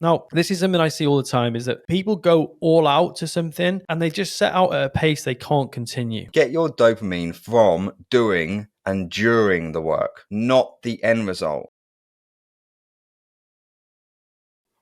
Now, this is something I see all the time, is that people go all out to something and they just set out at a pace they can't continue. Get your dopamine from doing and during the work, not the end result.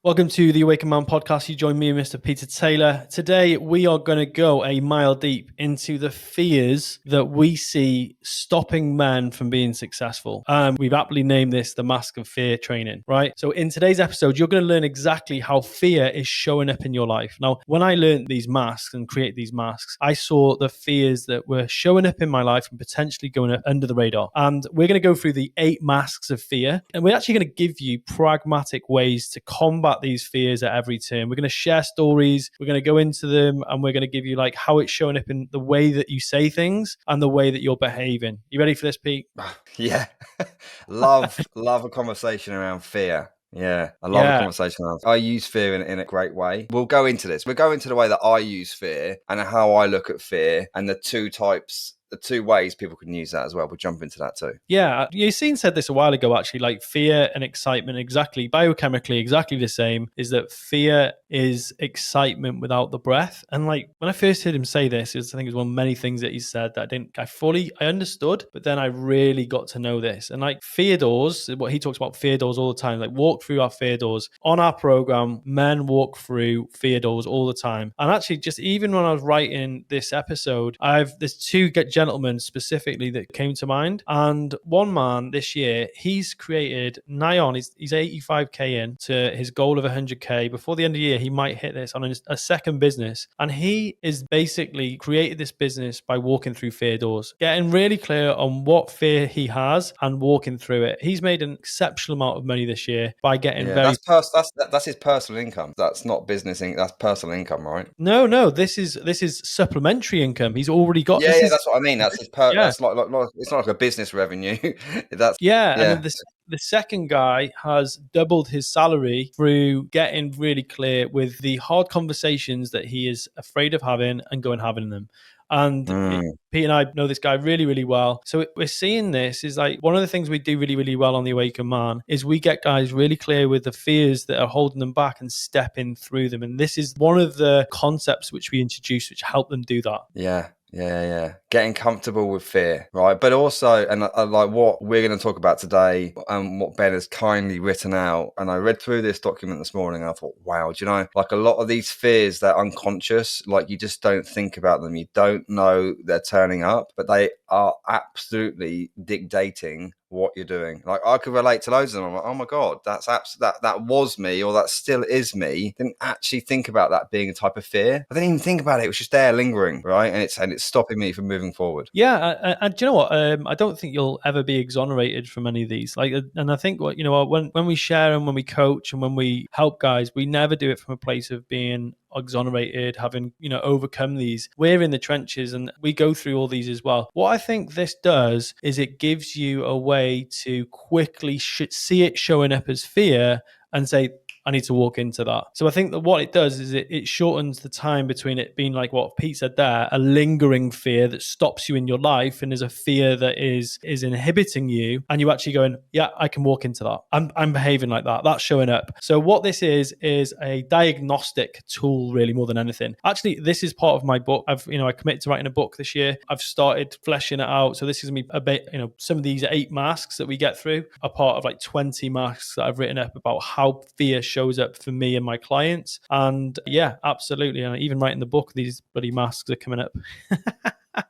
Welcome to the Awakened Man podcast. You join me, Mr. Peter Taylor. Today, we are going to go a mile deep into the fears that we see stopping men from being successful. We've aptly named this the Mask of Fear training, right? So in today's episode, you're going to learn exactly how fear is showing up in your life. Now, when I learned these masks and create these masks, I saw the fears that were showing up in my life and potentially going under the radar. And we're going to go through the 8 masks of fear. And we're actually going to give you pragmatic ways to combat these fears at every turn. We're going to share stories, we're going to go into them, and we're going to give you like how it's showing up in the way that you say things and the way that you're behaving. You ready for this, Pete? Yeah. love a conversation around fear. Yeah, I love a conversation around. I use fear in a great way. We'll go into this. We'll go into the way that I use fear and how I look at fear and the two ways people can use that as well. We'll jump into that too. Yeah, Yassine said this a while ago, actually, like fear and excitement, exactly, biochemically, exactly the same, is that fear is excitement without the breath. And like, when I first heard him say this, I think it was one of many things that he said that I understood, but then I really got to know this. And like fear doors, what he talks about fear doors all the time, like walk through our fear doors. On our program, men walk through fear doors all the time. And actually, just even when I was writing this episode, there's 2 gentlemen specifically that came to mind. And one man this year, he's created he's 85k in to his goal of 100k. Before the end of the year, he might hit this on a second business. And he is basically created this business by walking through fear doors, getting really clear on what fear he has and walking through it. He's made an exceptional amount of money this year by getting that's his personal income. That's not business income. That's personal income, right? No. This is supplementary income. He's already got. That's what I mean. That's his That's like it's not like a business revenue. And then the second guy has doubled his salary through getting really clear with the hard conversations that he is afraid of having and going having them. And Pete and I know this guy really, really well. So we're seeing this is like one of the things we do really, really well on the Awakened Man is we get guys really clear with the fears that are holding them back and stepping through them. And this is one of the concepts which we introduce, which help them do that. Yeah. Getting comfortable with fear, right? But also, and like what we're going to talk about today and what Ben has kindly written out. And I read through this document this morning and I thought, wow, do you know, like a lot of these fears, they're unconscious. Like you just don't think about them. You don't know they're turning up, but they are absolutely dictating what you're doing. Like I could relate to loads of them. I'm like, oh my God, that was me, or that still is me. Didn't actually think about that being a type of fear. I didn't even think about it. It was just there lingering, right? And it's stopping me from moving forward. Yeah, and do you know what? I don't think you'll ever be exonerated from any of these. Like, and I think when we share and when we coach and when we help guys, we never do it from a place of being exonerated, having overcome these. We're in the trenches and we go through all these as well. What I think this does is it gives you a way to quickly see it showing up as fear and say, I need to walk into that. So I think that what it does is it shortens the time between it being like what Pete said there, a lingering fear that stops you in your life and is a fear that is inhibiting you, and you actually going, yeah, I can walk into that. I'm behaving like that. That's showing up. So what this is a diagnostic tool, really, more than anything. Actually, this is part of my book. I committed to writing a book this year. I've started fleshing it out. So this is me a bit, some of these 8 masks that we get through are part of like 20 masks that I've written up about how fear shows up for me and my clients. And yeah, absolutely. And even writing the book, these bloody masks are coming up.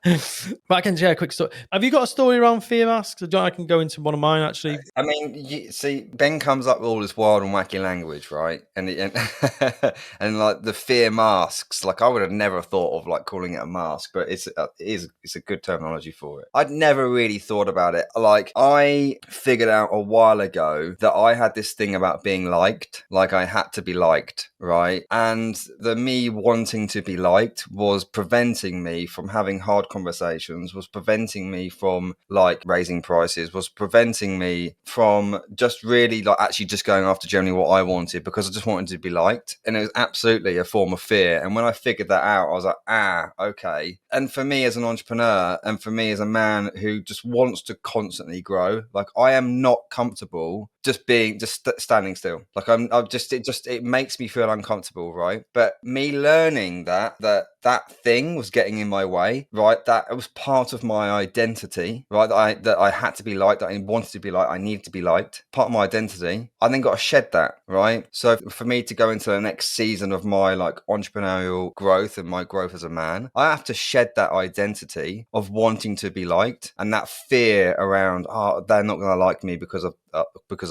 But I can share a quick story. Have you got a story around fear masks? I can go into one of mine, actually. I mean, see, Ben comes up with all this wild and wacky language, right? And and like the fear masks, like I would have never thought of like calling it a mask, but it's a good terminology for it. I'd never really thought about it. Like I figured out a while ago that I had this thing about being liked, like I had to be liked, right? And the me wanting to be liked was preventing me from having hard conversations, was preventing me from like raising prices, was preventing me from just really like actually just going after generally what I wanted, because I just wanted to be liked. And it was absolutely a form of fear. And when I figured that out, I was like, okay. And for me as an entrepreneur, and for me as a man who just wants to constantly grow, like I am not comfortable just standing still. Like it makes me feel uncomfortable, right? But me learning that thing was getting in my way, right? That it was part of my identity, right? That I had to be liked, that I wanted to be liked, I needed to be liked. Part of my identity. I then got to shed that, right? So for me to go into the next season of my like entrepreneurial growth and my growth as a man, I have to shed that identity of wanting to be liked and that fear around, they're not going to like me because of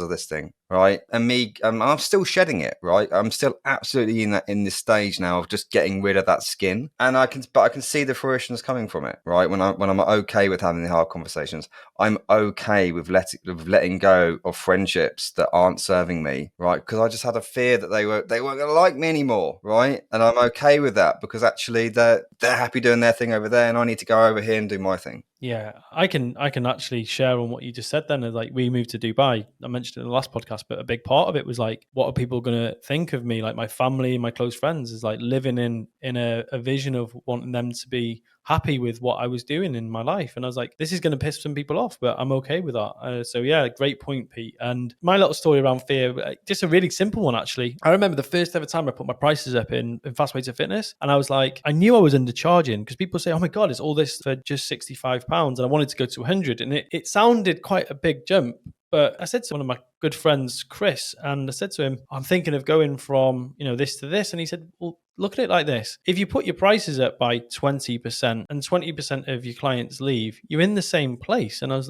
this thing, right? And I'm still shedding it, right? I'm still absolutely in this stage now of just getting rid of that skin, and I can see the fruitions coming from it, right? When I'm okay with having the hard conversations, I'm okay with letting go of friendships that aren't serving me, right? Because I just had a fear that they weren't going to like me anymore, right? And I'm okay with that because actually they're happy doing their thing over there, and I need to go over here and do my thing. Yeah, I can actually share on what you just said then. Like, we moved to Dubai. I mentioned it in the last podcast, but a big part of it was like, what are people going to think of me? Like my family, my close friends, is like living in a vision of wanting them to be happy with what I was doing in my life. And I was like, this is going to piss some people off, but I'm okay with that. So yeah, great point, Pete. And my little story around fear, just a really simple one, actually. I remember the first ever time I put my prices up in Fast Way to Fitness. And I was like, I knew I was undercharging, because people say, oh my God, it's all this for just £65. And I wanted to go to 100. And it sounded quite a big jump. But I said to one of my good friends, Chris, and I said to him, I'm thinking of going from, this to this. And he said, well, look at it like this. If you put your prices up by 20% and 20% of your clients leave, you're in the same place. And I was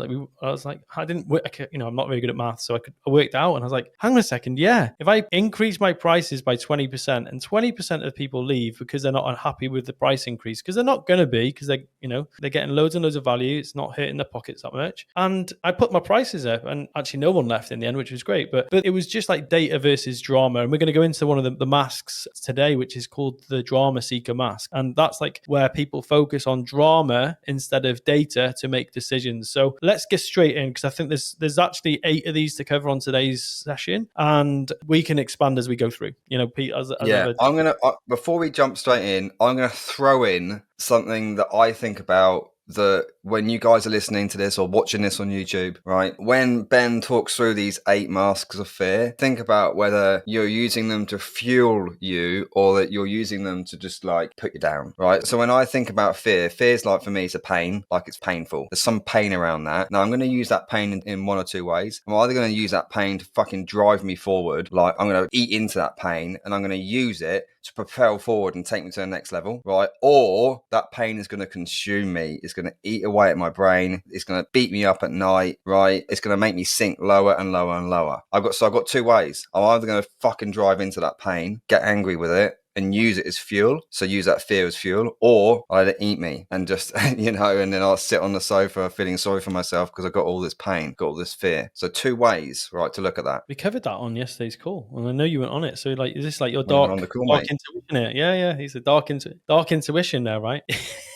like, I didn't work, I'm not very good at math. So I worked out, and I was like, hang on a second. Yeah. If I increase my prices by 20% and 20% of people leave because they're not unhappy with the price increase, because they're not going to be, because they're getting loads and loads of value. It's not hurting their pockets that much. And I put my prices up, and actually no one left in the end, which was great. But it was just like data versus drama. And we're going to go into one of the masks today, which is called the drama seeker mask. And that's like where people focus on drama instead of data to make decisions. So let's get straight in, because I think there's actually 8 of these to cover on today's session, and we can expand as we go through. Pete, as ever. I'm gonna before we jump straight in, I'm gonna throw in something that I think about, that when you guys are listening to this or watching this on YouTube, right? When Ben talks through these 8 masks of fear, think about whether you're using them to fuel you or that you're using them to just like put you down, right? So when I think about fear's like, for me, it's a pain, like it's painful. There's some pain around that. Now I'm going to use that pain in one or two ways. I'm either going to use that pain to fucking drive me forward, like I'm going to eat into that pain and I'm going to use it to propel forward and take me to the next level, right? Or that pain is going to consume me. It's going to eat away at my brain. It's going to beat me up at night, right? It's going to make me sink lower and lower and lower. I've got 2 ways. I'm either going to fucking drive into that pain, get angry with it, and use it as fuel. So use that fear as fuel, or I'll let it eat me and just, and then I'll sit on the sofa feeling sorry for myself because I've got all this pain, got all this fear. So 2 ways, right, to look at that. We covered that on yesterday's call, and I know you went on it. So, like, is this like your We went dark on the call, mate. intuition? Yeah. He's a dark intuition there, right?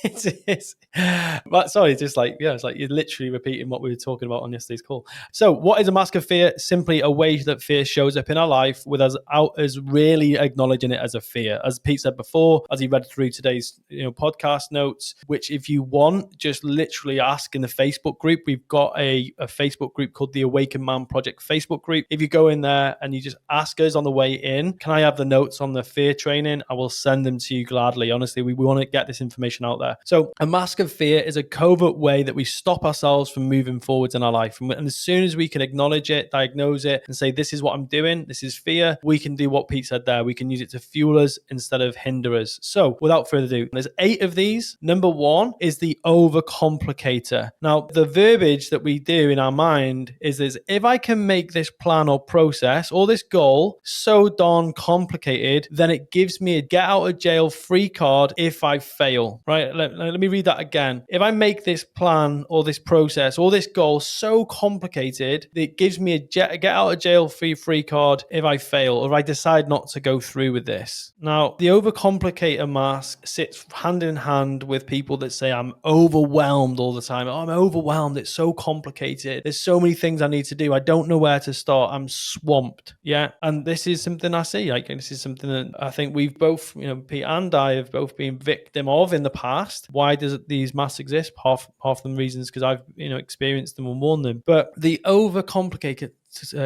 It's but sorry, just like, yeah, it's like you're literally repeating what we were talking about on yesterday's call. So, what is a mask of fear? Simply a way that fear shows up in our life without us really acknowledging it as a fear. As Pete said before, as he read through today's podcast notes, which if you want, just literally ask in the Facebook group. We've got a Facebook group called the Awakened Man Project Facebook group. If you go in there and you just ask us on the way in, can I have the notes on the fear training? I will send them to you gladly. Honestly, we want to get this information out there. So a mask of fear is a covert way that we stop ourselves from moving forwards in our life. And as soon as we can acknowledge it, diagnose it, and say, this is what I'm doing, this is fear, we can do what Pete said there. We can use it to fuel us instead of hinder us. So without further ado, there's 8 of these. Number 1 is the overcomplicator. Now, the verbiage that we do in our mind is this: if I can make this plan or process or this goal so darn complicated, then it gives me a get out of jail free card if I fail, right? let me read that again. If I make this plan or this process or this goal so complicated that it gives me a get out of jail free card if I fail or if I decide not to go through with this. Now, the overcomplicator mask sits hand in hand with people that say, I'm overwhelmed all the time. Oh, I'm overwhelmed. It's so complicated. There's so many things I need to do. I don't know where to start. I'm swamped. Yeah. And this is something I see. Like, this is something that I think we've both, Pete and I have both been victim of in the past. Why does these masks exist? Half the reasons because I've, experienced them and worn them. But the overcomplicated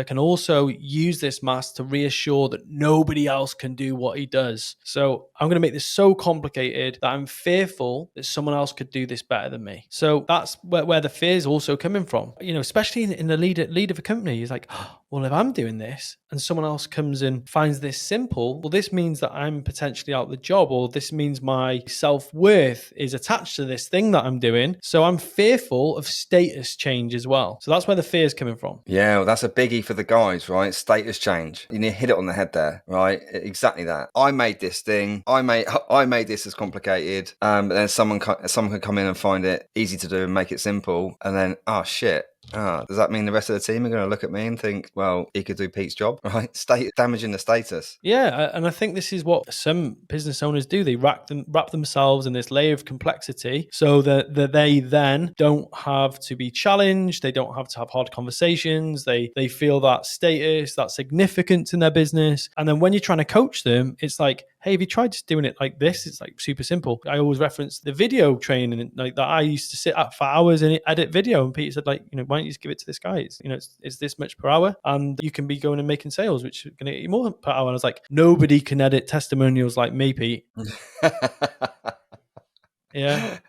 can also use this mask to reassure that nobody else can do what he does. So I'm going to make this so complicated that I'm fearful that someone else could do this better than me. So that's where the fear is also coming from. Especially in the lead of a company, he's like, oh, well, if I'm doing this and someone else comes and finds this simple, well, this means that I'm potentially out of the job, or this means my self-worth is attached to this thing that I'm doing. So I'm fearful of status change as well. So that's where the fear is coming from. Yeah, well, that's a biggie for the guys, right? Status change. You need to hit it on the head there, right? Exactly that. I made this thing. I made this as complicated. But then someone could come in and find it easy to do and make it simple. And then, oh shit. Does that mean the rest of the team are going to look at me and think, well, he could do Pete's job, right? Damaging the status. Yeah, and I think this is what some business owners do. They wrap themselves in this layer of complexity so that they then don't have to be challenged. They don't have to have hard conversations. They feel that status, that significance in their business. And then when you're trying to coach them, it's like, hey, have you tried just doing it like this? It's like super simple. I always reference the video training like that I used to sit at for hours and edit video. And Peter said, like, why don't you just give it to this guy? It's this much per hour and you can be going and making sales, which is going to get you more per hour. And I was like, nobody can edit testimonials like me, Pete. Yeah.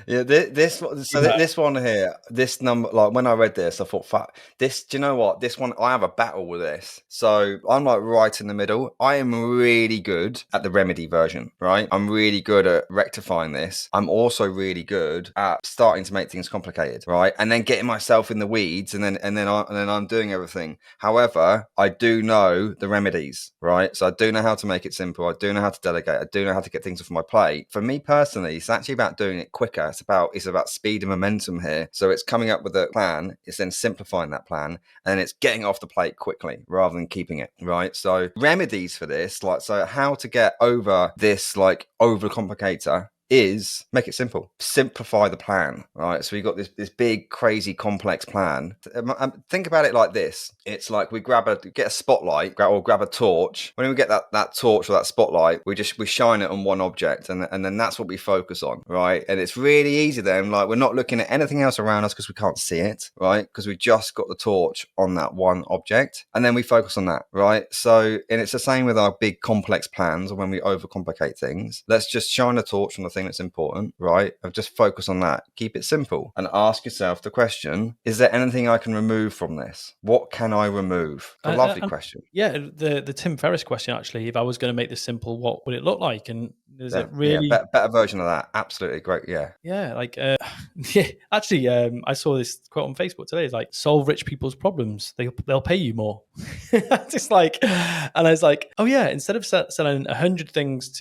Yeah, this one here, this number, like when I read this, I thought, fuck, this, do you know what? This one, I have a battle with this. So I'm like right in the middle. I am really good at the remedy version, right? I'm really good at rectifying this. I'm also really good at starting to make things complicated, right? And then getting myself in the weeds and then I'm doing everything. However, I do know the remedies, right? So I do know how to make it simple. I do know how to delegate. I do know how to get things off my plate. For me personally, it's actually about doing it quicker. It's about speed and momentum here. So it's coming up with a plan, it's then simplifying that plan, and it's getting off the plate quickly rather than keeping it, right? So remedies for this, like, so how to get over this, like, overcomplicator is make it simple, simplify the plan, right? So we got this big, crazy, complex plan. Think about it like this. It's like we get a spotlight or grab a torch. When we get that torch or that spotlight, we shine it on one object and then that's what we focus on, right? And it's really easy then, like we're not looking at anything else around us because we can't see it, right? Because we just got the torch on that one object and then we focus on that, right? So, and it's the same with our big complex plans or when we overcomplicate things. Let's just shine a torch on the thing that's important, right? And just focus on that. Keep it simple and ask yourself the question, is there anything I can remove from this? What can I remove? A lovely question. Yeah, the Tim Ferriss question, actually, if I was going to make this simple, what would it look like? And is it really... Yeah, better version of that. Absolutely great, yeah. Yeah, like, yeah, actually, I saw this quote on Facebook today. It's like, solve rich people's problems. They'll pay you more. Just like, and I was like, oh yeah, instead of selling 100 things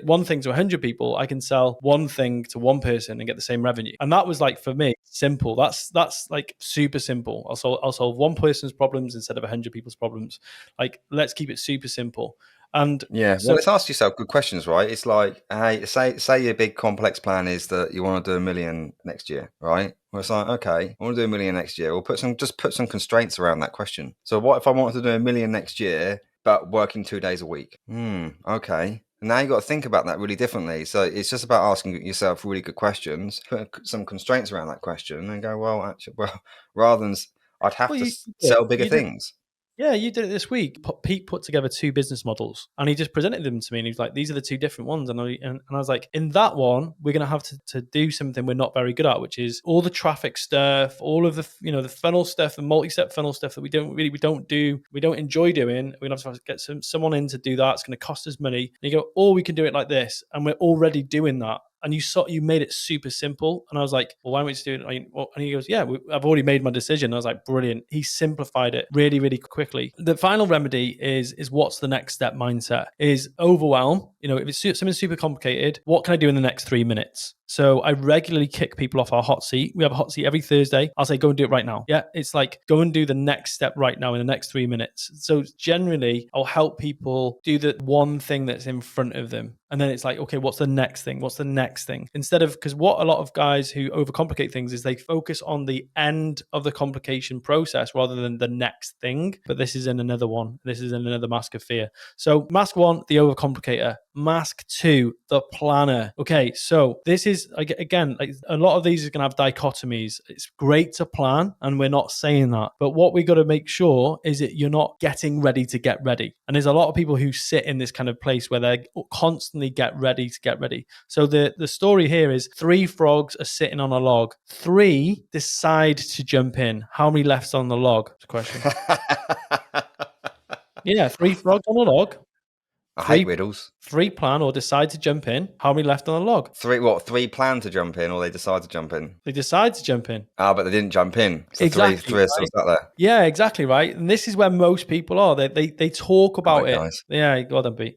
one thing to 100 people, I can sell one thing to one person and get the same revenue. And that was like, for me, simple. That's like super simple. I'll solve one person's problems instead of 100 people's problems. Like, let's keep it super simple. And yeah, well, let's ask yourself good questions, right? It's like, hey, say your big complex plan is that you want to do 1 million next year, right? Well, it's like, okay, I want to do 1 million next year. We'll put some constraints around that question. So what if I wanted to do 1 million next year, but working 2 days a week? Okay. And now you've got to think about that really differently. So it's just about asking yourself really good questions, put some constraints around that question and go, well, rather than I'd have to sell bigger things. Yeah, you did it this week. Pete put together 2 business models and he just presented them to me and he was like, these are the 2 different ones. And I was like, in that one, we're going to have to do something we're not very good at, which is all the traffic stuff, all of the, the funnel stuff, the multi-step funnel stuff that we don't enjoy doing. We're going to have to get someone in to do that. It's going to cost us money. And you go, or we can do it like this. And we're already doing that. And you made it super simple. And I was like, well, why don't we just do it? And he goes, yeah, I've already made my decision. I was like, brilliant. He simplified it really, really quickly. The final remedy is what's the next step mindset is overwhelm. If it's something super complicated, what can I do in the next 3 minutes? So I regularly kick people off our hot seat. We have a hot seat every Thursday. I'll say, go and do it right now. Yeah, it's like, go and do the next step right now in the next 3 minutes. So generally, I'll help people do the one thing that's in front of them. And then it's like, okay, what's the next thing? What's the next thing? Instead of, because what a lot of guys who overcomplicate things is they focus on the end of the complication process rather than the next thing. But this is in another one. This is in another mask of fear. So mask 1, the overcomplicator. Mask 2, the planner. Okay, so this is, again, like a lot of these are going to have dichotomies. It's great to plan, and we're not saying that. But what we got to make sure is that you're not getting ready to get ready. And there's a lot of people who sit in this kind of place where they constantly get ready to get ready. So the story here is 3 frogs are sitting on a log. 3 decide to jump in. How many left's on the log? That's the question. Yeah, 3 frogs on a log. I hate riddles. 3 plan or decide to jump in. How many left on the log? 3 plan to jump in, or they decide to jump in? They decide to jump in. Ah, but they didn't jump in. So Exactly, three are still sat there. Yeah, exactly right. And this is where most people are. They talk about it. Guys. Yeah, God, don't be.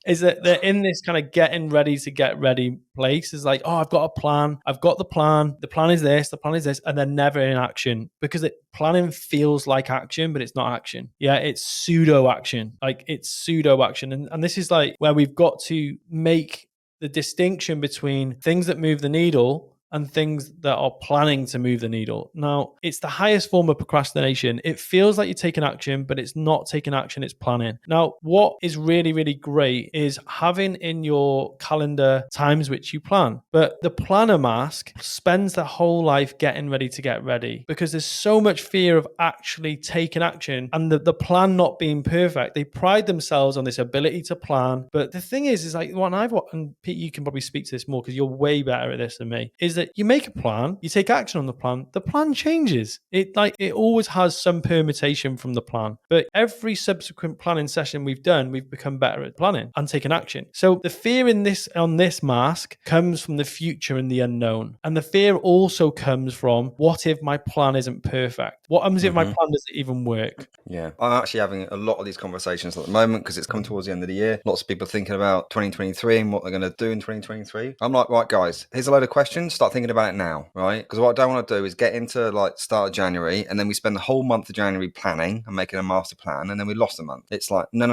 Is that they're in this kind of getting ready to get ready place. Is like, oh, I've got a plan. I've got the plan. The plan is this. The plan is this, and they're never in action because planning feels like action, but it's not action. Yeah, it's pseudo action. Like it's pseudo action, and this is like where we've got to make the distinction between things that move the needle and things that are planning to move the needle. Now, it's the highest form of procrastination. It feels like you're taking action, but it's not taking action, it's planning. Now, what is really, really great is having in your calendar times which you plan. But the planner mask spends their whole life getting ready to get ready because there's so much fear of actually taking action and the plan not being perfect. They pride themselves on this ability to plan. But the thing is like what and Pete, you can probably speak to this more because you're way better at this than me, is that you make a plan, you take action on the plan changes. It always has some permutation from the plan. But every subsequent planning session we've done, we've become better at planning and taking action. So the fear on this mask comes from the future and the unknown. And the fear also comes from, what if my plan isn't perfect? What happens if my plan doesn't even work? Yeah, I'm actually having a lot of these conversations at the moment because it's come towards the end of the year. Lots of people thinking about 2023 and what they're going to do in 2023. I'm like, right, guys, here's a load of questions. Start thinking about it now, right? Because what I don't want to do is get into like start of January and then we spend the whole month of January planning and making a master plan and then we lost a month. It's like, no.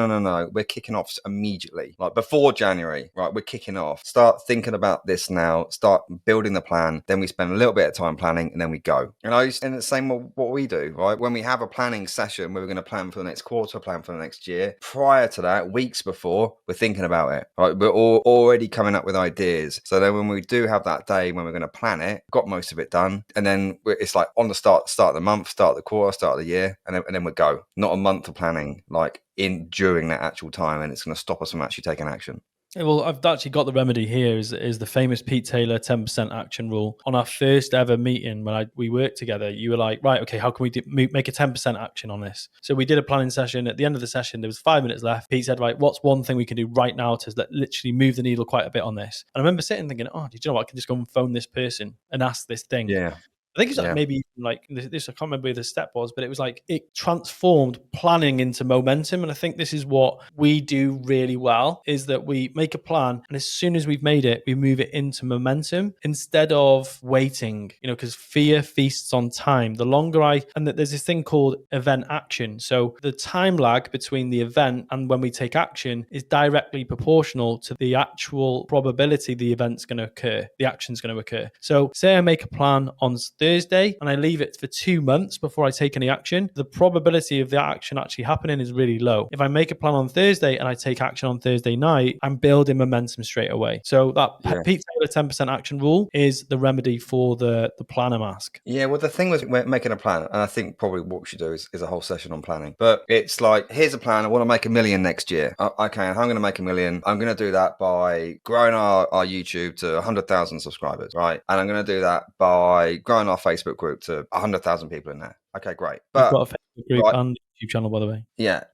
We're kicking off immediately. Like before January, right? We're kicking off. Start thinking about this now. Start building the plan. Then we spend a little bit of time planning and then we go. And it's the same what we do, right? When we have a planning session where we're going to plan for the next quarter, plan for the next year, prior to that, weeks before, we're thinking about it, right? We're already coming up with ideas. So then when we do have that day when we're going to plan it, got most of it done. And then it's like on the start of the month, start of the quarter, start of the year, and then we go. Not a month of planning, like during that actual time, and it's going to stop us from actually taking action. Well, I've actually got the remedy here is the famous Pete Taylor 10% action rule. On our first ever meeting when we worked together, you were like, right, okay, how can we make a 10% action on this? So we did a planning session. At the end of the session, there was 5 minutes left. Pete said, right, what's one thing we can do right now to literally move the needle quite a bit on this? And I remember sitting thinking, oh, do you know what? I can just go and phone this person and ask this thing. Yeah. I think it's like maybe like this, I can't remember who the step was, but it was like it transformed planning into momentum. And I think this is what we do really well, is that we make a plan and as soon as we've made it, we move it into momentum instead of waiting, because fear feasts on time. The longer there's this thing called event action. So the time lag between the event and when we take action is directly proportional to the actual probability the event's going to occur, the action's going to occur. So say I make a plan on Thursday and I leave it for 2 months before I take any action, the probability of that action actually happening is really low. If I make a plan on Thursday and I take action on Thursday night, I'm building momentum straight away. So that Pete Taylor 10% action rule is the remedy for the planner mask. Yeah, well, the thing with making a plan, and I think probably what we should do is a whole session on planning, but it's like, here's a plan. I want to make $1 million next year. Okay, how am I going to make $1 million? I'm going to do that by growing our YouTube to 100,000 subscribers, right? And I'm going to do that by growing our Facebook group to 100,000 people in there. Okay, great. But we've got a Facebook group and YouTube channel, by the way. Yeah.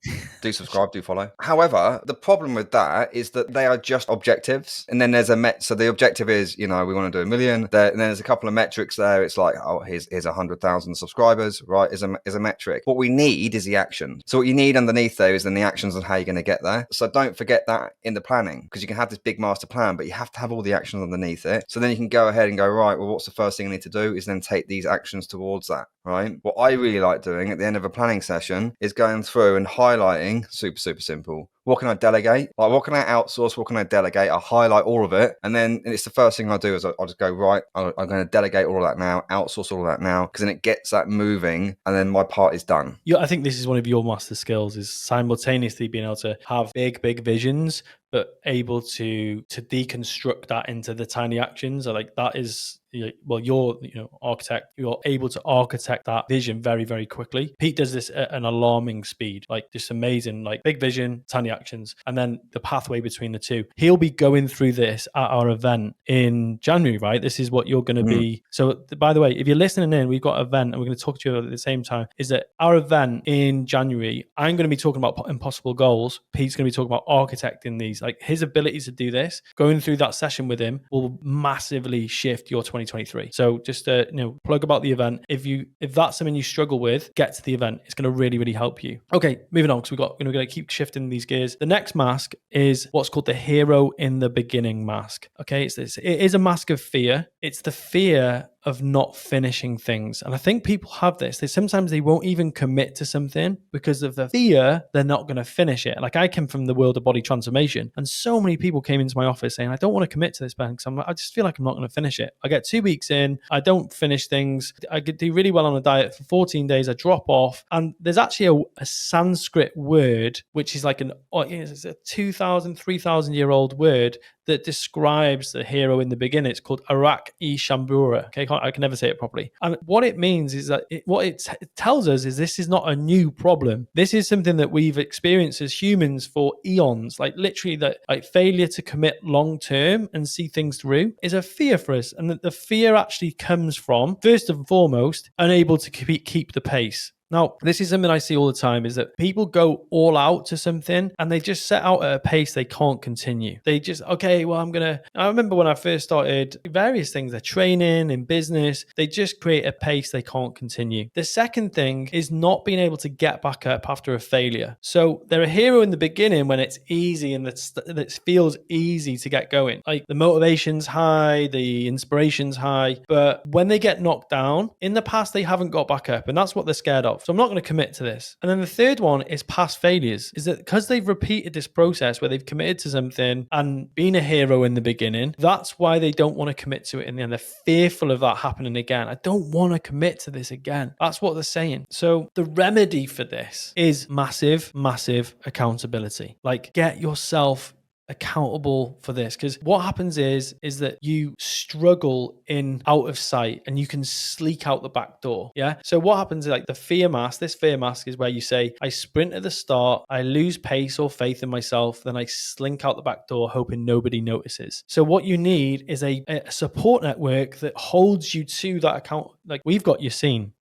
Do subscribe, do follow. However, the problem with that is that they are just objectives. And then there's so the objective is, we want to do 1 million. There, and then there's a couple of metrics there. It's like, oh, here's 100,000 subscribers, right? Is a metric. What we need is the action. So what you need underneath there is then the actions on how you're going to get there. So don't forget that in the planning, because you can have this big master plan, but you have to have all the actions underneath it. So then you can go ahead and go, right, well, what's the first thing I need to do is then take these actions towards that, right? What I really like doing at the end of a planning session is going through and highlighting, super simple, what can I delegate, like what can I outsource, what can I delegate. I highlight all of it, and then it's the first thing I do is I'll just go, right, I'm going to delegate all of that now, outsource all of that now, because then it gets that moving, and then my part is done. Yeah, I think this is one of your master skills, is simultaneously being able to have big visions, but able to deconstruct that into the tiny actions. Like that is, well, you're architect, you're able to architect that vision very quickly. Pete does this at an alarming speed, like just amazing, like big vision, tiny actions, and then the pathway between the two. He'll be going through this at our event in January, right? This is what you're going to be. So by the way, if you're listening in, we've got an event and we're going to talk to you at the same time, is that our event in January, I'm going to be talking about impossible goals. Pete's going to be talking about architecting these. Like his ability to do this, going through that session with him will massively shift your 2023. So just plug about the event. If that's something you struggle with, get to the event. It's going to really help you. Okay, moving on, because we're going to keep shifting these gears. The next mask is what's called the hero in the beginning mask. Okay, it is a mask of fear. It's the fear of not finishing things. And I think people have this. Sometimes they won't even commit to something because of the fear they're not going to finish it. Like I came from the world of body transformation, and so many people came into my office saying, I don't want to commit to this, Ben, because I just feel like I'm not going to finish it. I get 2 weeks in, I don't finish things. I could do really well on a diet for 14 days, I drop off. And there's actually a Sanskrit word, which is like it's a 2,000, 3,000 year old word that describes the hero in the beginning. It's called Arak E Shambura. Okay, I can never say it properly. And what it means is that what it tells us is this is not a new problem. This is something that we've experienced as humans for eons. Like literally, that like failure to commit long term and see things through is a fear for us, and that the fear actually comes from, first and foremost, unable to keep the pace. Now, this is something I see all the time, is that people go all out to something and they just set out at a pace they can't continue. They just, okay, well, I remember when I first started various things, they're training in business, they just create a pace they can't continue. The second thing is not being able to get back up after a failure. So they're a hero in the beginning when it's easy and that feels easy to get going. Like the motivation's high, the inspiration's high, but when they get knocked down, in the past, they haven't got back up, and that's what they're scared of. So I'm not going to commit to this. And then the third one is past failures, is that because they've repeated this process where they've committed to something and been a hero in the beginning, that's why they don't want to commit to it in the end. They're fearful of that happening again. I don't want to commit to this again. That's what they're saying. So the remedy for this is massive accountability. Like get yourself accountable for this, because what happens is that you struggle in out of sight and you can sleek out the back door. Yeah, so what happens is like this fear mask is where you say, I sprint at the start, I lose pace or faith in myself, then I slink out the back door hoping nobody notices. So what you need is a support network that holds you to that account. Like we've got your scene.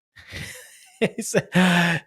It's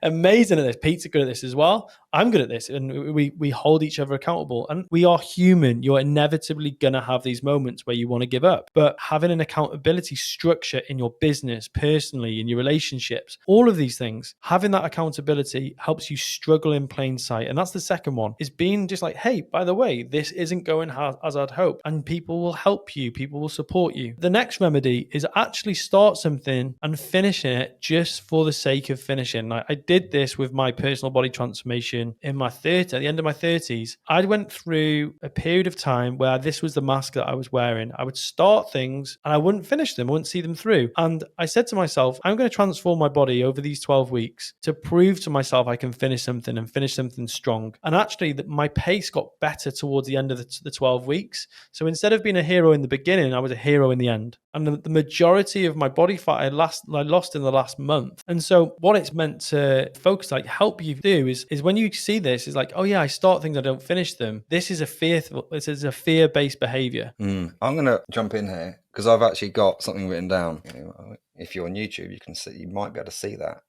amazing at this. Pete's good at this as well. I'm good at this, and we hold each other accountable, and we are human. You're inevitably going to have these moments where you want to give up, but having an accountability structure in your business, personally, in your relationships, all of these things, having that accountability helps you struggle in plain sight. And that's the second one, is being just like, hey, by the way, this isn't going as I'd hoped, and people will help you, people will support you. The next remedy is actually start something and finish it just for the sake of finishing. I did this with my personal body transformation in my 30s, at the end of my 30s. I went through a period of time where this was the mask that I was wearing. I would start things and I wouldn't finish them, I wouldn't see them through. And I said to myself, I'm going to transform my body over these 12 weeks to prove to myself I can finish something and finish something strong. And actually, my pace got better towards the end of the 12 weeks. So instead of being a hero in the beginning, I was a hero in the end. And the majority of my body fat I lost in the last month. And so what it's meant to focus, like help you do, is when you see this, is like, oh yeah, I start things, I don't finish them. This is a fear-based behavior. I'm going to jump in here because I've actually got something written down. If you're on YouTube, you might be able to see that.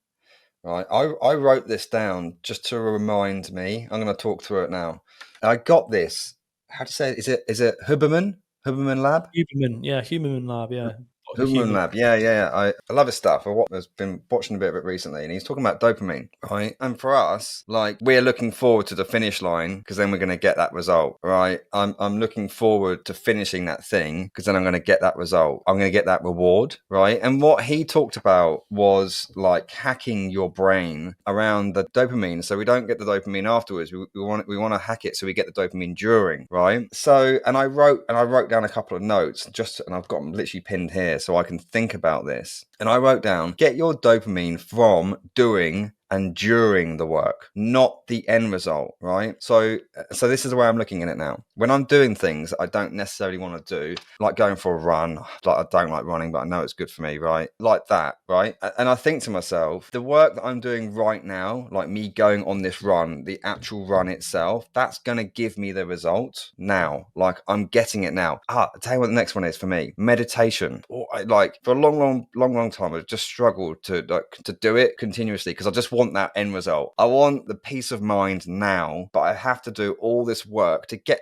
right? I wrote this down just to remind me. I'm going to talk through it now. I got this. How to say it? Is it Huberman? Huberman Lab? Human Lab, yeah. Dr. Huberman Human. Lab, yeah. I love his stuff. I've been watching a bit of it recently, and he's talking about dopamine, right? And for us, like, we're looking forward to the finish line because then we're going to get that result, right? I'm looking forward to finishing that thing because then I'm going to get that result. I'm going to get that reward, right? And what he talked about was like hacking your brain around the dopamine, so we don't get the dopamine afterwards. We want to hack it so we get the dopamine during, right? So, and I wrote down a couple of notes and I've got them literally pinned here so I can think about this. And I wrote down, get your dopamine from doing and during the work, not the end result, right? So this is the way I'm looking at it now. When I'm doing things I don't necessarily want to do, like going for a run, like I don't like running, but I know it's good for me, right? Like that, right? And I think to myself, the work that I'm doing right now, like me going on this run, the actual run itself, that's going to give me the result now. Like, I'm getting it now. I'll tell you what the next one is for me: meditation. Like, for a long time, I've just struggled to do it continuously because I just want that end result. I want the peace of mind now, but I have to do all this work to get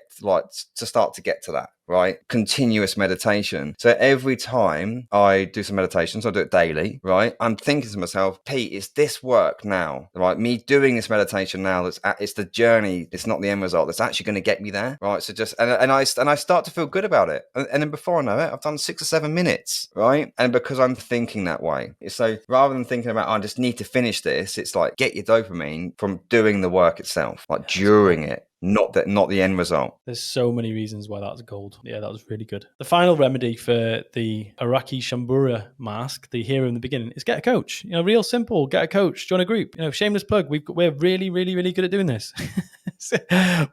start to get to that, right? Continuous meditation. So every time I do some meditation, so I do it daily, right? I'm thinking to myself, Pete, it's this work now, right? Me doing this meditation now, it's the journey, it's not the end result that's actually going to get me there, right? So just, and I start to feel good about it. And then before I know it, I've done 6 or 7 minutes, right? And because I'm thinking that way. So rather than thinking about, I just need to finish this, it's like, get your dopamine from doing the work itself, like during it. Not the end result. There's so many reasons why that's gold. Yeah, that was really good. The final remedy for the Iraqi Shambura mask, the hero in the beginning, is get a coach. Real simple. Get a coach. Join a group. Shameless plug. We're really, really, really good at doing this.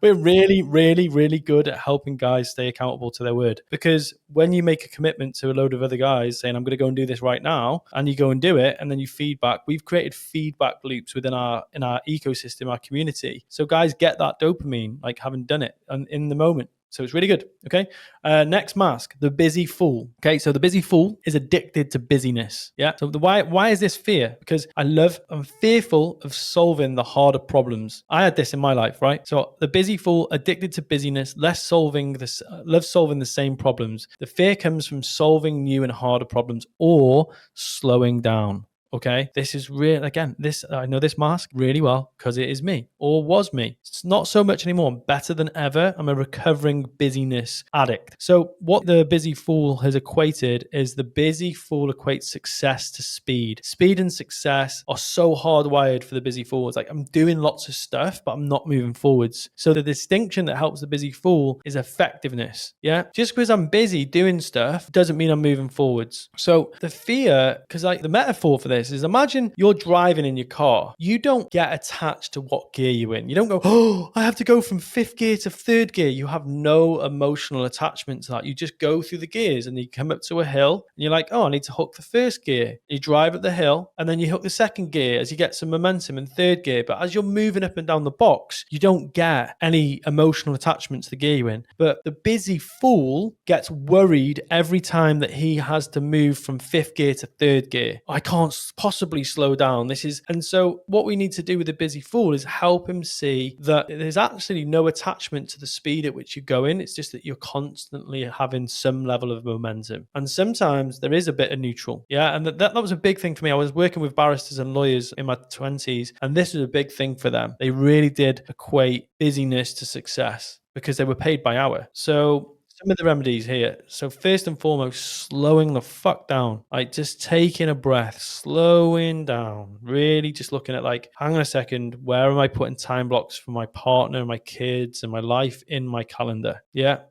We're really, really, really good at helping guys stay accountable to their word. Because when you make a commitment to a load of other guys saying, I'm going to go and do this right now, and you go and do it, and then you feedback, we've created feedback loops within our ecosystem, our community. So guys get that dopamine, like having done it and in the moment. So it's really good. Okay. Next mask, the busy fool. Okay. So the busy fool is addicted to busyness. Yeah. So why is this fear? Because I'm fearful of solving the harder problems. I had this in my life, right? So the busy fool, addicted to busyness, loves solving the same problems. The fear comes from solving new and harder problems or slowing down. Okay, this is real. Again, I know this mask really well because it is me, or was me. It's not so much anymore. I'm better than ever. I'm a recovering busyness addict. So what the busy fool has equated is the busy fool equates success to speed. Speed and success are so hardwired for the busy fool. It's like, I'm doing lots of stuff, but I'm not moving forwards. So the distinction that helps the busy fool is effectiveness. Yeah, just because I'm busy doing stuff doesn't mean I'm moving forwards. So the fear, because like the metaphor for this is, imagine you're driving in your car. You don't get attached to what gear you're in. You don't go, oh, I have to go from 5th gear to 3rd gear. You have no emotional attachment to that. You just go through the gears and you come up to a hill and you're like, oh, I need to hook the 1st gear. You drive up the hill and then you hook the 2nd gear as you get some momentum in 3rd gear. But as you're moving up and down the box, you don't get any emotional attachment to the gear you're in. But the busy fool gets worried every time that he has to move from 5th gear to 3rd gear. I can't possibly slow down. And so what we need to do with the busy fool is help him see that there's actually no attachment to the speed at which you go in. It's just that you're constantly having some level of momentum. And sometimes there is a bit of neutral. Yeah. And that was a big thing for me. I was working with barristers and lawyers in my 20s, and this was a big thing for them. They really did equate busyness to success because they were paid by hour. So some of the remedies here. So first and foremost, slowing the fuck down. Like, just taking a breath, slowing down, really just looking at, like, hang on a second, where am I putting time blocks for my partner, my kids, and my life in my calendar? Yeah.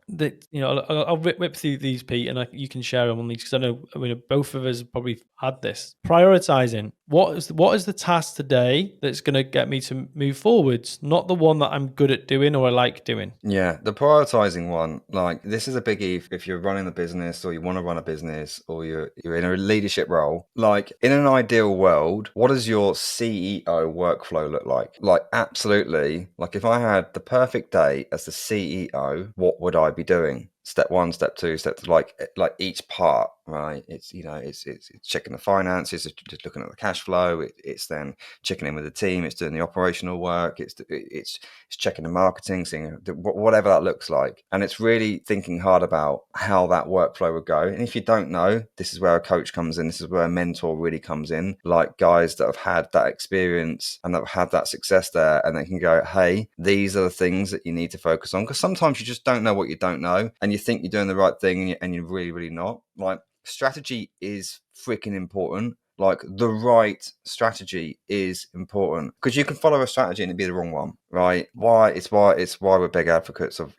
I'll whip through these, Pete, and you can share them on these because I mean, both of us probably had this. Prioritizing. What is the task today that's going to get me to move forwards, not the one that I'm good at doing or I like doing? Yeah, the prioritizing one, like, this is a biggie if you're running a business or you want to run a business or you're in a leadership role. Like, in an ideal world, what does your CEO workflow look like? Like, absolutely. Like, if I had the perfect day as the CEO, what would I be doing? step one, step two, like each part, right? It's it's checking the finances, it's just looking at the cash flow. It's then checking in with the team. It's doing the operational work. It's checking the marketing, seeing whatever that looks like, and it's really thinking hard about how that workflow would go. And if you don't know, this is where a coach comes in. This is where a mentor really comes in, like guys that have had that experience and that have had that success there, and they can go, hey, these are the things that you need to focus on, because sometimes you just don't know what you don't know, and you think you're doing the right thing, and you're really, really not. Like, strategy is freaking important. Like, the right strategy is important, because you can follow a strategy and it'd be the wrong one, right? Why we're big advocates of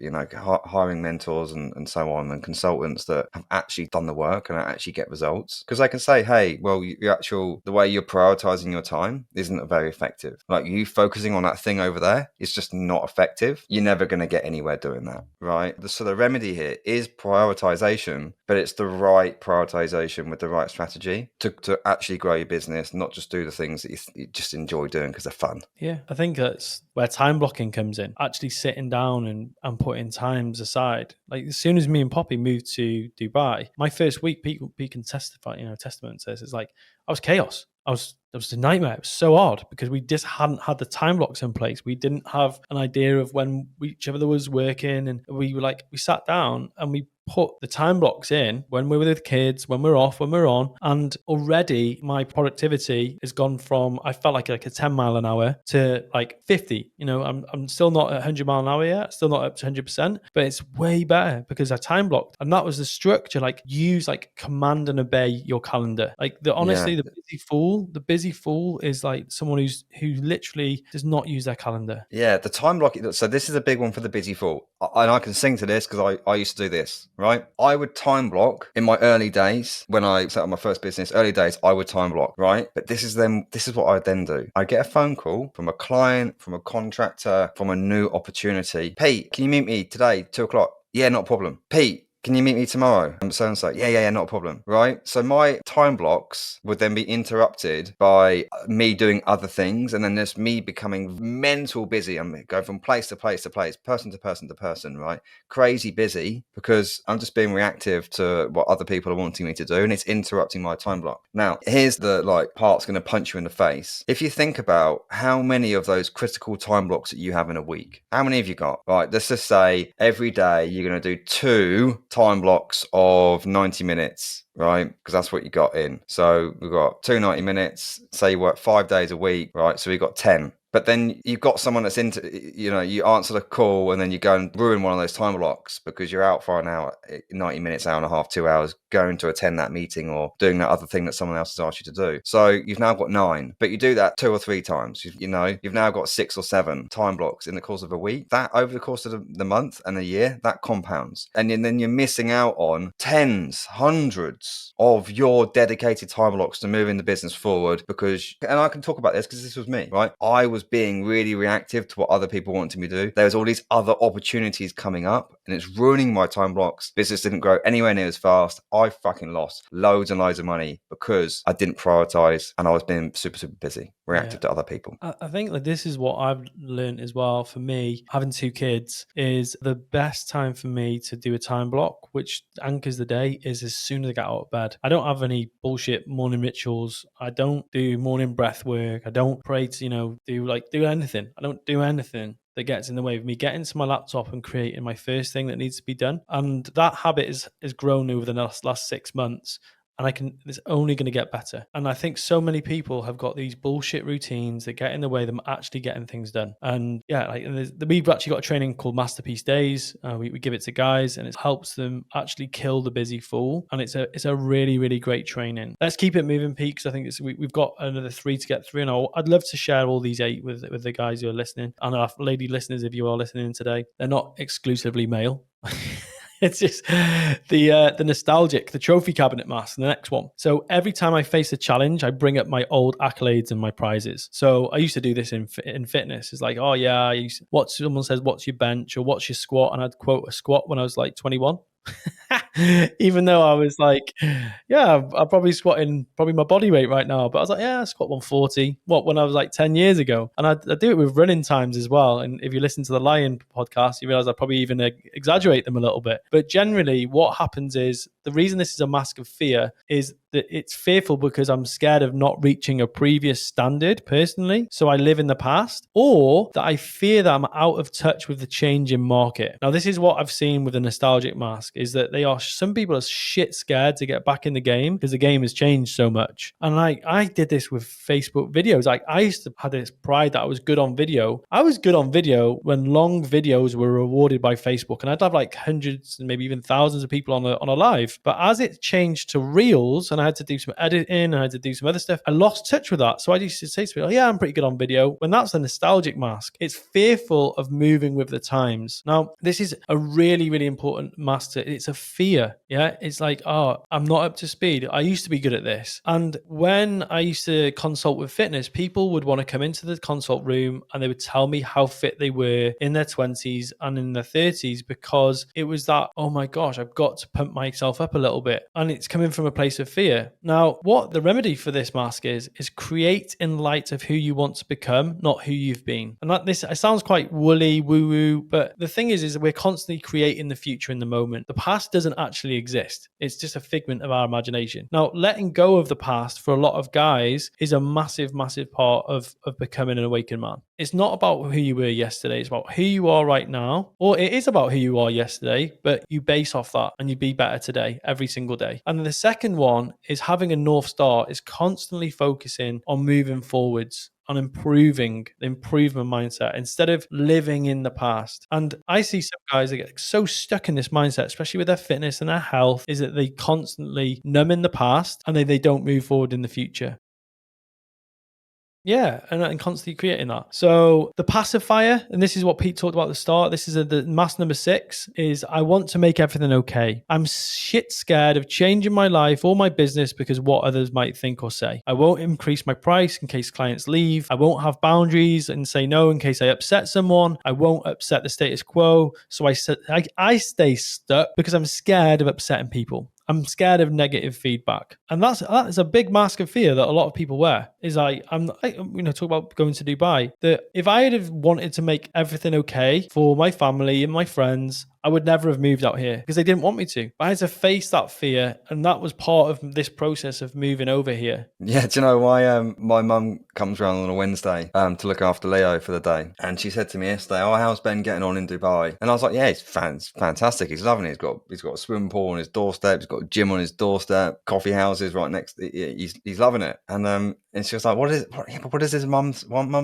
hiring mentors and so on, and consultants that have actually done the work and actually get results, because they can say, hey, well, the way you're prioritizing your time isn't very effective. Like, you focusing on that thing over there is just not effective. You're never going to get anywhere doing that, right? So the remedy here is prioritization, but it's the right prioritization with the right strategy to actually grow your business, not just do the things that you just enjoy doing because they're fun. Yeah, I think that's where time blocking comes in. Actually sitting down and putting times aside. Like, as soon as me and Poppy moved to Dubai, my first week, Pete can testify, testament to this. It's like, I was chaos. It was a nightmare. It was so odd because we just hadn't had the time blocks in place. We didn't have an idea of when each other was working, and we sat down and we put the time blocks in when we're with kids, when we're off, when we're on. And already my productivity has gone from, I felt like a 10 mile an hour to like 50. I'm still not at 100 mile an hour yet, still not up to 100%, but it's way better because I time blocked. And that was the structure. Like, use like command and obey your calendar. Like, honestly, the busy fool is like someone who literally does not use their calendar. Yeah, the time blocking. So this is a big one for the busy fool. And I can sing to this because I used to do this, right? I would time block in my early days when I set up my first business. Early days, I would time block, right? But this is what I'd then do. I'd get a phone call from a client, from a contractor, from a new opportunity. Pete, can you meet me today, 2:00? Yeah, not a problem. Pete, can you meet me tomorrow? I'm so and so. Yeah, not a problem. Right. So my time blocks would then be interrupted by me doing other things. And then there's me becoming mental busy. I'm going from place to place to place, person to person to person, right? Crazy busy because I'm just being reactive to what other people are wanting me to do. And it's interrupting my time block. Now, here's the part's going to punch you in the face. If you think about how many of those critical time blocks that you have in a week, how many have you got? Right. Let's just say every day you're going to do 2 time blocks of 90 minutes, right? Because that's what you got in. So we've got 90 minutes, say you work 5 days a week, right? So we've got 10. But then you've got someone that's into, you answer the call and then you go and ruin one of those time blocks because you're out for an hour, 90 minutes, hour and a half, 2 hours, going to attend that meeting or doing that other thing that someone else has asked you to do. So you've now got 9, but you do that 2 or 3 times. You've now got 6 or 7 time blocks in the course of a week. That over the course of the month and a year, that compounds. And then you're missing out on tens, hundreds of your dedicated time blocks to moving the business forward because, and I can talk about this because this was me, right? I was being really reactive to what other people wanted me to do. There's all these other opportunities coming up and it's ruining my time blocks. Business didn't grow anywhere near as fast. I fucking lost loads and loads of money because I didn't prioritize and I was being super, super busy, reactive to other people. I think that this is what I've learned as well. For me, having 2 kids is the best time for me to do a time block, which anchors the day, is as soon as I get out of bed. I don't have any bullshit morning rituals. I don't do morning breath work. I don't pray to, do anything. I don't do anything that gets in the way of me getting to my laptop and creating my first thing that needs to be done. And that habit has grown over the last 6 months. And it's only going to get better. And I think so many people have got these bullshit routines that get in the way of them actually getting things done. And yeah, we've actually got a training called Masterpiece Days. We give it to guys and it helps them actually kill the busy fool. And it's a really, really great training. Let's keep it moving, Pete, because I think we've got another 3 to get through. And I'd love to share all these 8 with the guys who are listening. And our lady listeners, if you are listening today, they're not exclusively male. It's just the nostalgic, the trophy cabinet mask, the next one. So every time I face a challenge, I bring up my old accolades and my prizes. So I used to do this in fitness. It's like, oh yeah, someone says, what's your bench or what's your squat? And I'd quote a squat when I was like 21. Even though I was like, yeah, I'm probably squatting probably my body weight right now. But I was like, yeah, I squat 140. What, when I was like 10 years ago? And I do it with running times as well. And if you listen to the Lion podcast, you realize I probably even exaggerate them a little bit. But generally, what happens is the reason this is a mask of fear is that it's fearful because I'm scared of not reaching a previous standard personally. So I live in the past, or that I fear that I'm out of touch with the change in market. Now, this is what I've seen with a nostalgic mask is that some people are shit scared to get back in the game because the game has changed so much. And I did this with Facebook videos. Like I used to have this pride that I was good on video. I was good on video when long videos were rewarded by Facebook, and I'd have like hundreds and maybe even thousands of people on a live. But as it changed to reels and I had to do some editing and I had to do some other stuff, I lost touch with that. So I used to say to people, yeah, I'm pretty good on video. When that's a nostalgic mask, it's fearful of moving with the times. Now, this is a really, really important mask. It's a fear. Yeah. It's like, oh, I'm not up to speed. I used to be good at this. And when I used to consult with fitness, people would want to come into the consult room and they would tell me how fit they were in their 20s and in their 30s because it was that, oh my gosh, I've got to pump myself up a little bit. And it's coming from a place of fear. Now, what the remedy for this mask is create in light of who you want to become, not who you've been. And that this it sounds quite woolly, woo-woo, but the thing is we're constantly creating the future in the moment. The past doesn't actually exist. It's just a figment of our imagination. Now, letting go of the past for a lot of guys is a massive, massive part of becoming an awakened man. It's not about who you were yesterday. It's about who you are right now. Or it is about who you are yesterday, but you base off that and you be better today, every single day. And the second one is having a North Star is constantly focusing on moving forwards, on improving the improvement mindset instead of living in the past. And I see some guys that get so stuck in this mindset, especially with their fitness and their health, is that they constantly numb in the past and they don't move forward in the future. Yeah, and constantly creating that. So the pacifier, and this is what Pete talked about at the start. This is the mask number 6. Is I want to make everything okay. I'm shit scared of changing my life or my business because what others might think or say. I won't increase my price in case clients leave. I won't have boundaries and say no in case I upset someone. I won't upset the status quo. So I stay stuck because I'm scared of upsetting people. I'm scared of negative feedback. And that is a big mask of fear that a lot of people wear. Is talk about going to Dubai, that if I had have wanted to make everything okay for my family and my friends, I would never have moved out here because they didn't want me to. But I had to face that fear, and that was part of this process of moving over here. Yeah, do you know why? My mum comes around on a Wednesday to look after Leo for the day, and she said to me yesterday, "Oh, how's Ben getting on in Dubai?" And I was like, "Yeah, it's fantastic. He's loving it. He's got a swimming pool on his doorstep. He's got a gym on his doorstep. Coffee houses right next. He's loving it." And she was like, "What does his mum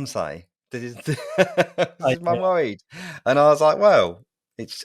say? Is his mum worried?" And I was like, "Well."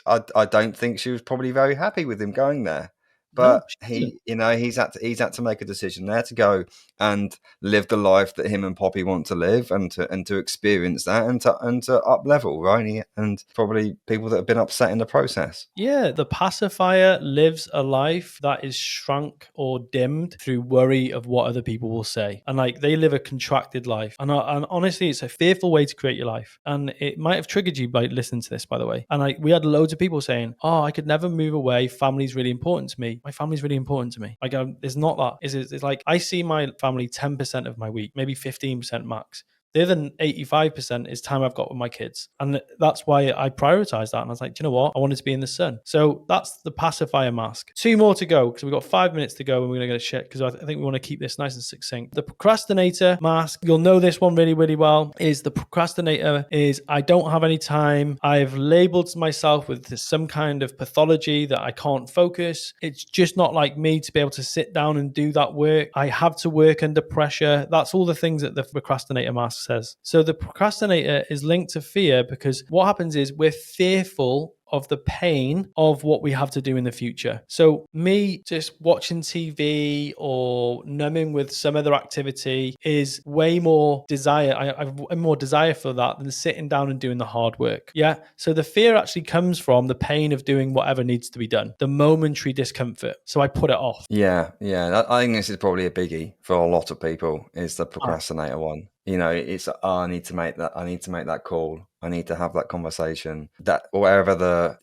I don't think she was probably very happy with him going there, No, but she didn't. he's had to make a decision there to go and live the life that him and Poppy want to live, and to experience that, and to up level, right? And probably people that have been upset in the process. Yeah, the pacifier lives a life that is shrunk or dimmed through worry of what other people will say. And like they live a contracted life. And honestly, it's a fearful way to create your life. And it might have triggered you by listening to this, by the way. And like we had loads of people saying, oh, I could never move away. Family's really important to me. My family's really important to me. Like it's not that. It's like I see my family 10% of my week, maybe 15% max. The other 85% is time I've got with my kids. And that's why I prioritize that. And I was like, do you know what? I wanted to be in the sun. So that's the pacifier mask. 2 more to go because we've got 5 minutes to go and we're going to go to shit because I think we want to keep this nice and succinct. The procrastinator mask, you'll know this one really, really well, is the procrastinator is I don't have any time. I've labeled myself with some kind of pathology that I can't focus. It's just not like me to be able to sit down and do that work. I have to work under pressure. That's all the things that the procrastinator mask says. So the procrastinator is linked to fear because what happens is we're fearful of the pain of what we have to do in the future. So me just watching TV or numbing with some other activity is way more desire. I'm more desire for that than sitting down and doing the hard work. Yeah. So the fear actually comes from the pain of doing whatever needs to be done, the momentary discomfort. So I put it off. Yeah. I think this is probably a biggie for a lot of people. Is the procrastinator one. It's I need to make that call. I need to have that conversation. That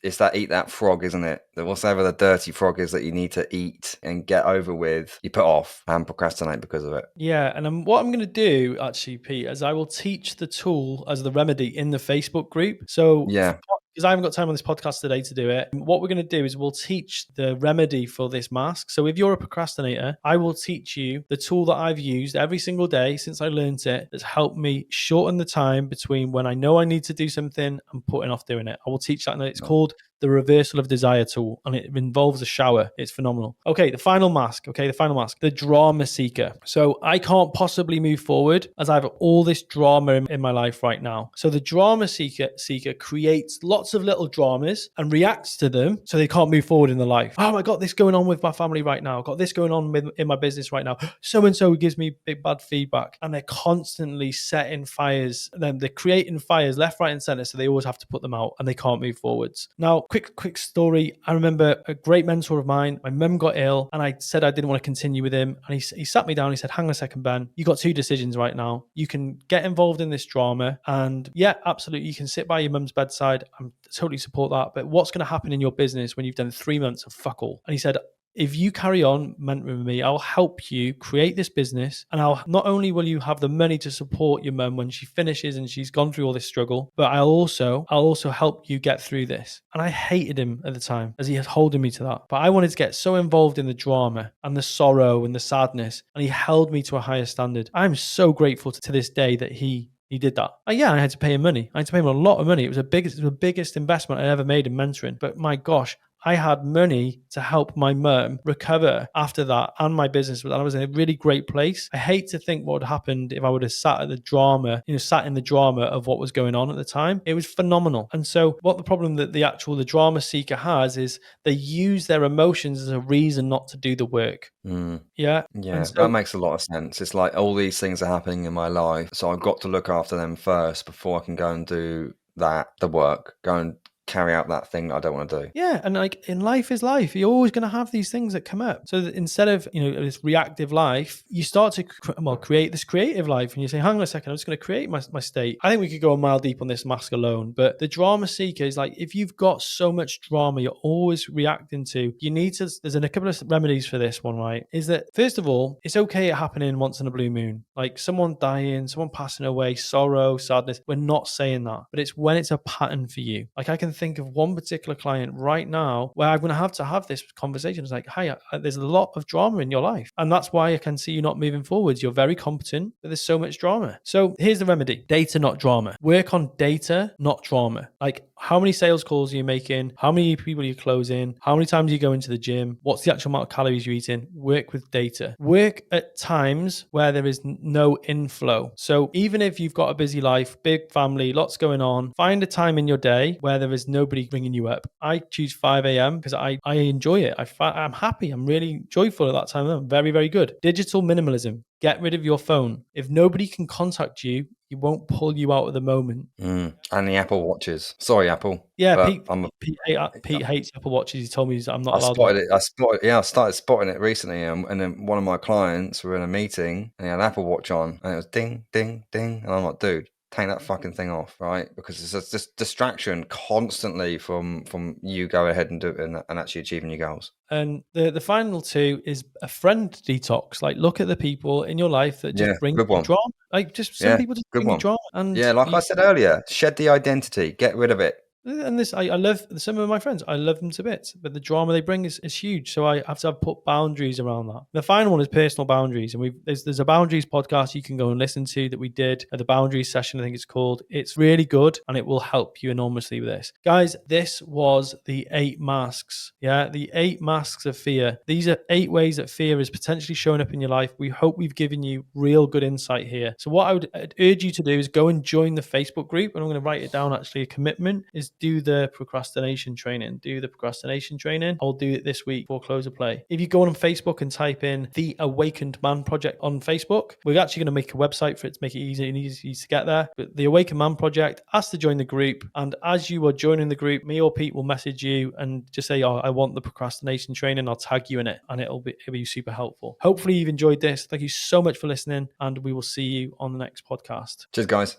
it's that eat that frog, isn't it? That whatever the dirty frog is that you need to eat and get over with, you put off and procrastinate because of it. Yeah, and what I'm going to do actually, Pete, is I will teach the tool as the remedy in the Facebook group. So Yeah. because I haven't got time on this podcast today to do it, what we're going to do is we'll teach the remedy for this mask. So if you're a procrastinator, I will teach you the tool that I've used every single day since I learned it that's helped me shorten the time between when I know I need to do something and putting off doing it. I will teach that, and it's called the reversal of desire tool, and it involves a shower. It's phenomenal. Okay, the final mask, the drama seeker. So I can't possibly move forward as I have all this drama in my life right now. So the drama seeker creates lots of little dramas and reacts to them so they can't move forward in their life. Oh, I got this going on with my family right now. I got this going on in my business right now. So and so gives me big bad feedback, and they're constantly setting fires. Then they're creating fires left, right, and center, so they always have to put them out and they can't move forwards. Now, quick story. I remember a great mentor of mine. My mum got ill, and I said I didn't want to continue with him. And he sat me down. He said, "Hang on a second, Ben. You got two decisions right now. You can get involved in this drama, and yeah, absolutely, you can sit by your mum's bedside. I'm totally support that. But what's going to happen in your business when you've done 3 months of fuck all?" And he said, "If you carry on mentoring with me, I'll help you create this business, and I'll not only will you have the money to support your mum when she finishes and she's gone through all this struggle, but I'll also help you get through this." And I hated him at the time as he was holding me to that. But I wanted to get so involved in the drama and the sorrow and the sadness, and he held me to a higher standard. I'm so grateful to this day that he did that. Yeah, I had to pay him money. I had to pay him a lot of money. It was the biggest investment I ever made in mentoring. But my gosh, I had money to help my mum recover after that, and my business. And I was in a really great place. I hate to think what would have happened if I would have sat in the drama of what was going on at the time. It was phenomenal. And so what the problem that the drama seeker has is they use their emotions as a reason not to do the work. Yeah. Yeah, And that so makes a lot of sense. It's like all these things are happening in my life, so I've got to look after them first before I can go and do the work, go and carry out that thing that I don't want to do. yeah, and like in life is life. You're always going to have these things that come up. So that instead of this reactive life, you start to create this creative life, and you say, "Hang on a second, I'm just going to create my state." I think we could go a mile deep on this mask alone, but the drama seeker is like, if you've got so much drama, you're always reacting to. You need to. There's a couple of remedies for this one, right? Is that first of all, it's okay it happening once in a blue moon, like someone dying, someone passing away, sorrow, sadness. We're not saying that, but it's when it's a pattern for you. Like I can think of one particular client right now where I'm going to have this conversation. It's like, "Hi, there's a lot of drama in your life, and that's why I can see you not moving forwards. You're very competent, but there's so much drama." So here's the remedy: data, not drama. Work on data, not drama. Like, how many sales calls are you making? How many people are you closing? How many times are you going to the gym? What's the actual amount of calories you're eating? Work with data. Work at times where there is no inflow. So even if you've got a busy life, big family, lots going on, find a time in your day where there is nobody ringing you up. I choose 5 a.m. because I enjoy it. I'm happy. I'm really joyful at that time. I'm very, very good. Digital minimalism. Get rid of your phone. If nobody can contact you, it won't pull you out of the moment. And the Apple Watches. Sorry, Apple. Yeah, But Pete hates Apple Watches. He told me I'm not I allowed one. spotted it. I started spotting it recently, and then one of my clients were in a meeting, and he had an Apple Watch on, and it was ding, ding, ding, and I'm like, dude, take that fucking thing off, right? Because it's just distraction constantly from you go ahead and do it and actually achieving your goals. And the final two is a friend detox. Like, look at the people in your life that Yeah, just bring good you one. drama. Like, just some Yeah, people just good bring you one. drama, and Yeah, like I said earlier, shed the identity, get rid of it. And this, I love some of my friends. I love them to bits, but the drama they bring is huge. So I have to put boundaries around that. The final one is personal boundaries, and there's a boundaries podcast you can go and listen to that we did at the boundaries session. I think it's called. It's really good, and it will help you enormously with this, guys. This was the 8 masks. Yeah, the 8 masks of fear. These are 8 ways that fear is potentially showing up in your life. We hope we've given you real good insight here. So what I'd urge you to do is go and join the Facebook group, and I'm going to write it down. Actually, a commitment is do the procrastination training. I'll do it this week for close of play. If you go on Facebook and type in the Awakened Man Project on Facebook, we're actually going to make a website for it to make it easy to get there. But the Awakened Man Project, ask to join the group. And as you are joining the group, me or Pete will message you and just say, "Oh, I want the procrastination training." I'll tag you in it, and it'll be super helpful. Hopefully you've enjoyed this. Thank you so much for listening, and we will see you on the next podcast. Cheers, guys.